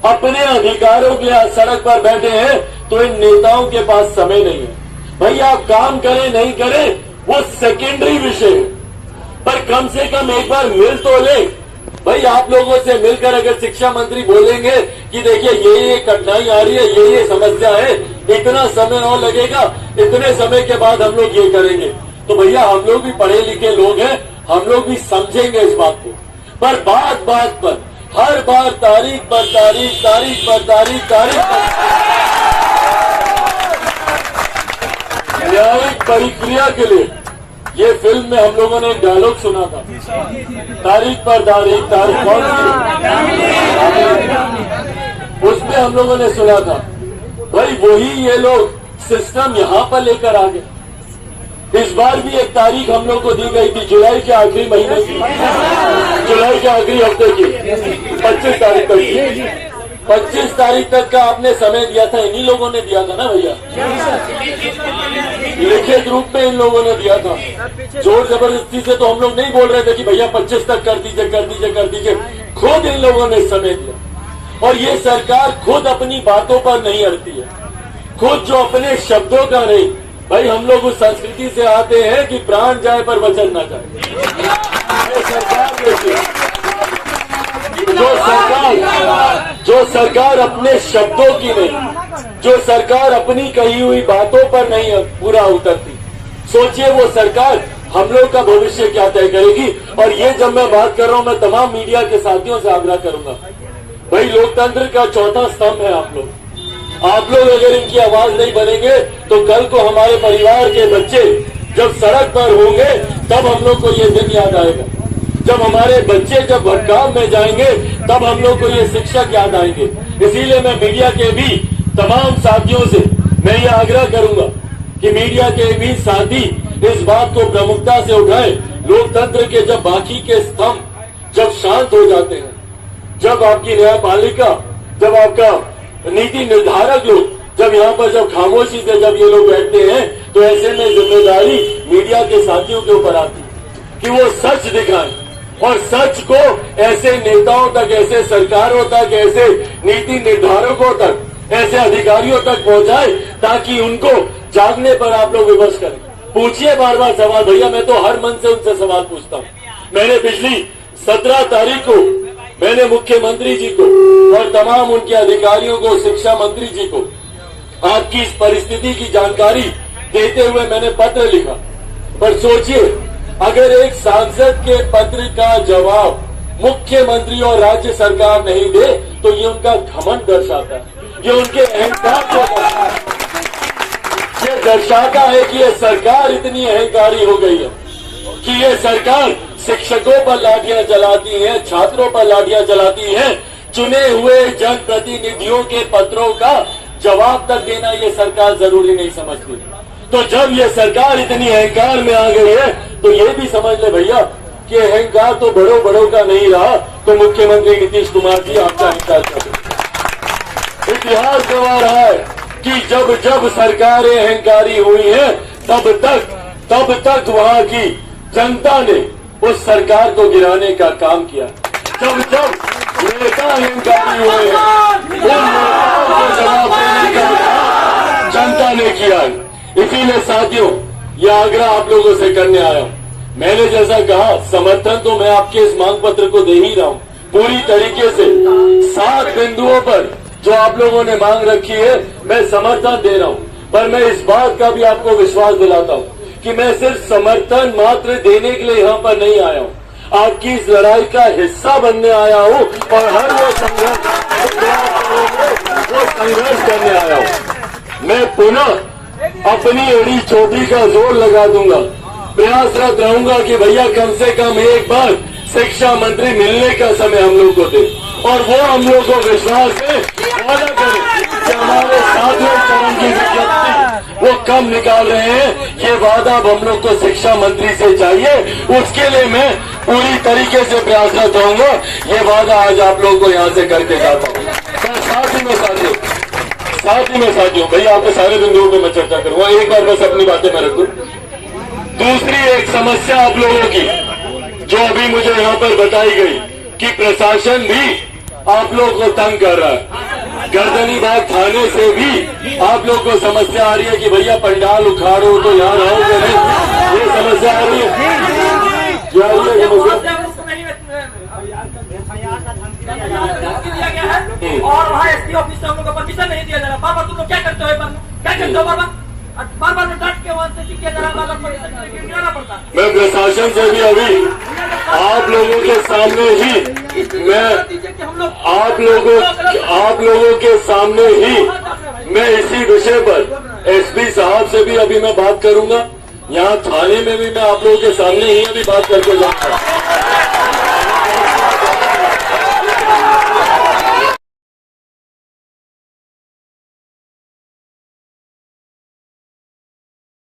अपने अधिकारों के लिए सड़क पर बैठे हैं, तो इन नेताओं के पास समय नहीं है। भाई आप काम करें नहीं करें वो सेकेंडरी विषय है, पर कम से कम एक बार मिल तो ले। भाई आप लोगों से मिलकर अगर शिक्षा मंत्री बोलेंगे कि देखिए ये कठिनाई आ रही है, ये समस्या है, इतना समय और लगेगा, इतने समय के बाद हम लोग ये करेंगे, तो भैया हम लोग भी पढ़े लिखे लोग हैं, हम लोग भी समझेंगे इस बात को। पर बात बात पर हर बार तारीख पर तारीख, तारीख पर तारीख, तारीख पर न्यायिक प्रक्रिया के लिए ये फिल्म में हम लोगों ने एक डायलॉग सुना था, तारीख पर तारीख, तारीख कौन सी, उसमें हम लोगों ने सुना था। भाई वही ये लोग सिस्टम यहां पर लेकर आ गए। इस बार भी एक तारीख हम लोग को दी गई थी, जुलाई के आखिरी महीने की, जुलाई के आखिरी हफ्ते की 25 तारीख तक की। 25 तारीख तक का आपने समय दिया था, इन्हीं लोगों ने दिया था ना भैया, लिखित रूप में इन लोगों ने दिया था। जोर जबरदस्ती से तो हम लोग नहीं बोल रहे थे कि भैया 25 तक कर दीजिए, कर दीजिए, कर दीजिए। खुद इन लोगों ने समय दिया। और ये सरकार खुद अपनी बातों पर नहीं अड़ती है, खुद जो अपने शब्दों का नहीं। भाई हम लोग उस संस्कृति से आते हैं कि प्राण जाए पर वचन न जाए। ये सरकार जो सरकार अपने शब्दों की नहीं, जो सरकार अपनी कही हुई बातों पर नहीं पूरा उतरती, सोचिए वो सरकार हम लोग का भविष्य क्या तय करेगी। और ये जब मैं बात कर रहा हूं, मैं तमाम मीडिया के साथियों से आग्रह करूंगा, भाई लोकतंत्र का चौथा स्तंभ है आप लोग। आप लोग अगर इनकी आवाज नहीं बनेंगे तो कल को हमारे परिवार के बच्चे जब सड़क पर होंगे तब हम लोग को ये दिन याद आएगा। जब हमारे बच्चे जब भटकाव में जाएंगे तब हम लोग को ये शिक्षक याद आएंगे। इसीलिए मैं मीडिया के भी तमाम साथियों से मैं ये आग्रह करूंगा कि मीडिया के भी साथी इस बात को प्रमुखता से उठाएं। लोकतंत्र के जब बाकी के स्तंभ जब शांत हो जाते हैं, जब आपकी न्यायपालिका, जब आपका नीति निर्धारक लोग जब यहाँ पर जब खामोशी से जब ये लोग बैठते हैं, तो ऐसे में जिम्मेदारी मीडिया के साथियों के ऊपर आती है कि वो सच दिखाएं और सच को ऐसे नेताओं तक, ऐसे सरकारों तक, ऐसे नीति निर्धारकों तक, ऐसे अधिकारियों तक पहुंचाए ताकि उनको जागने पर आप लोग विवश करें। पूछिए बार बार सवाल, भैया मैं तो हर मन से उनसे सवाल पूछता हूँ। मैंने पिछली 17 तारीख को मैंने मुख्यमंत्री जी को और तमाम उनके अधिकारियों को, शिक्षा मंत्री जी को आपकी इस परिस्थिति की जानकारी देते हुए मैंने पत्र लिखा। पर सोचिए अगर एक सांसद के पत्र का जवाब मुख्यमंत्री और राज्य सरकार नहीं दे तो ये उनका घमंड दर्शाता है, ये उनके अहंकार को दर्शाता है। ये दर्शाता है कि ये सरकार इतनी अहंकारी हो गई है कि ये सरकार शिक्षकों पर लाठियां चलाती है, छात्रों पर लाठियां चलाती है। चुने हुए जनप्रतिनिधियों के पत्रों का जवाब तक देना ये सरकार जरूरी नहीं समझती। तो जब ये सरकार इतनी अहंकार में आ गई है तो ये भी समझ ले भैया कि अहंकार तो बड़ों बड़ों का नहीं रहा, तो मुख्यमंत्री नीतीश कुमार जी आपका अहंकार कर। इतिहास गवाह रहा है कि जब जब सरकारें अहंकारी हुई हैं तब तक वहां की जनता ने उस सरकार को गिराने का काम किया। जब जब नेता अहंकारी हुए हैं उन नेताओं को जवाब देने का काम जनता ने किया। इसीलिए साथियों ये आग्रह आप लोगों से करने आया हूं। मैंने जैसा कहा समर्थन तो मैं आपके इस मांग पत्र को दे ही रहा हूं पूरी तरीके से। 7 बिंदुओं पर जो आप लोगों ने मांग रखी है मैं समर्थन दे रहा हूं, पर मैं इस बात का भी आपको विश्वास दिलाता हूं कि मैं सिर्फ समर्थन मात्र देने के लिए यहाँ पर नहीं आया हूँ, आपकी इस लड़ाई का हिस्सा बनने आया हूँ और हर वो संघर्ष करने आया हूँ। मैं पुनः अपनी एड़ी चोटी का जोर लगा दूंगा, प्रयासरत रहूंगा कि भैया कम से कम एक बार शिक्षा मंत्री मिलने का समय हम लोग को दे और वो हम लोग को विश्वास है वादा करें कि हमारे 7वें चरण की विज्ञप्ति वो कम निकाल रहे हैं। ये वादा अब हम लोग को शिक्षा मंत्री से चाहिए, उसके लिए मैं पूरी तरीके से प्रयासरत रहूंगा। ये वादा आज आप लोगों को यहाँ से करके जाता हूँ। साथ ही में साथियों भैया आपके सारे बिंदुओं पे मैं चर्चा करूंगा, एक बार बस अपनी बातें मैं रख दूं। दूसरी एक समस्या आप लोगों की जो अभी मुझे यहाँ पर बताई गई कि प्रशासन भी आप लोग को तंग कर रहा है। गर्दनी बाग थाने से भी आप लोग को समस्या आ रही है कि भैया पंडाल उखाड़ो तो यहाँ रहोगे नहीं, ये समस्या आ रही है। क्या ये समस्या? और वहाँ एसपी ऑफिस से हम लोग को परमिशन नहीं दिया जा रहा। बार तुम लोग क्या करते हो? क्या करते हो? बार डट के वहाँ से किया जा रहा, बार परमिशन गिराना पड़ता। मैं प्रशासन से भी अभी आप लोगों के सामने ही आप लोगों के सामने ही मैं इसी विषय पर एसपी साहब से भी अभी मैं बात करूंगा। यहाँ थाने में भी मैं आप लोगों के सामने ही अभी बात करके जाऊंगा।